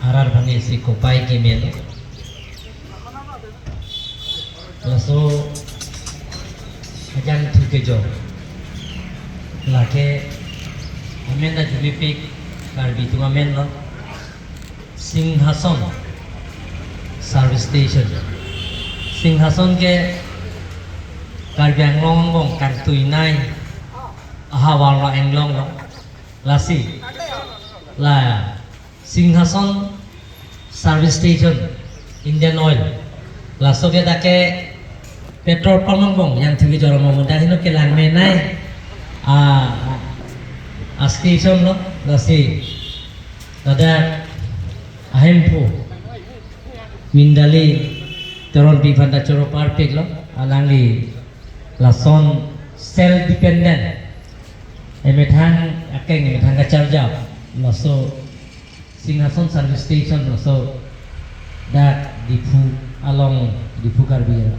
arar bani si kopai kemen laso ajan thukejo lake amen na jumipik karbi tu amen no Singhason service station Singhason ke karbi anglong bong kartui nai ahawal la anglong no lasi la Singhason service station Indian Oil laso ke take petrol pump bong yang thuki joro mo muda hino ke lang menai a station no lasi ada ahempu mindali teron bivanda choro parpik lo alangli lason self dependent emetang akeng emetang kacarja laso Singhason service station laso dak dipu along dipu karbi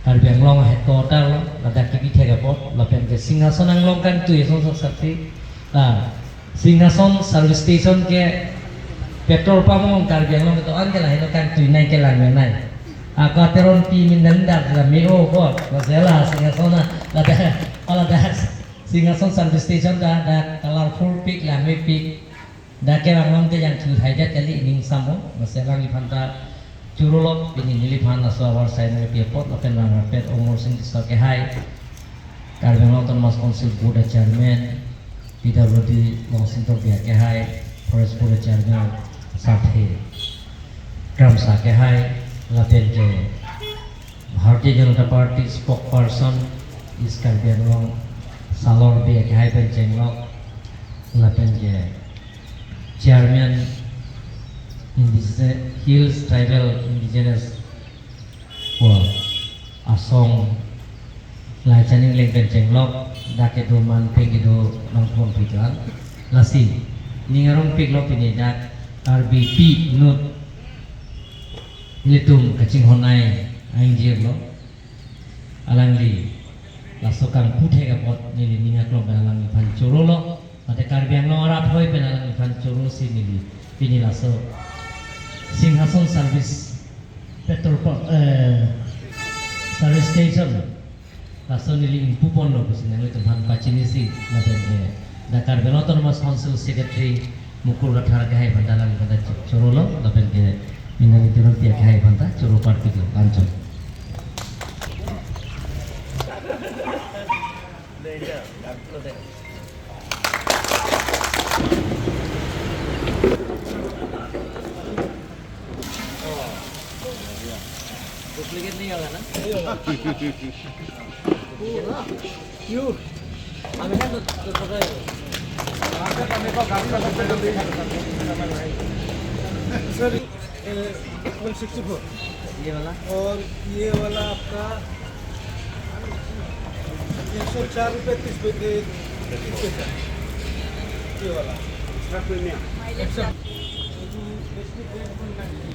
anglong headquarter lo ada kibi thega pot lapen ke Singhason anglong kan tu eson sakti Singhason service station ke petrol pump karbi anglong itu an kala hino kan tu nai ke lang nai aga teron pi minanda la meo ko wasela Singhason ada Singhason service station da colorful pic la me pic da ke anglong te yang tu haja kali ning samo wasela ni phanta Curulok ini niliphan na so awar sai na piapot lapen na pet umur sing sa ke hai karben loton mas konsil board chairman PWD Longsin to pia ke hai forest board chairman sathe gram sa ke hai lapen ke Bharatiya Janata Party spokesperson is karben long salor pia ke hai pen jenglok lapen ke chairman Hills Tribal Indigenous World Asong lai chaning leng pen jenglok dake do man pegi do nangpon pikan lasi ningarong piglo pinidak RBP nut litum kacing honai aing jelo alangli lasokang puthe kapot nili ningaklong alang pancuro lo ate karbiang lo arat hoy penalang pancuro si nili pini laso Singhason service petrol pump service station laso nili impupon lo kusinang itu han pachinisi laten Dakar Benoton Mas Council Secretary Mukul Rathar Kahai Bandalang pada Corolo lapen ke minang itu nanti Kahai Banta Coro Parti ke Lancon. Duplicate नहीं होगा ना? क्यों? हमें ना तो पता है। आपका हमें को गाड़ी का सबसे जल्दी सर 164 ये वाला और ये वाला आपका 104 रुपये 30 पैसे ये वाला एक्स्ट्रा प्रीमियम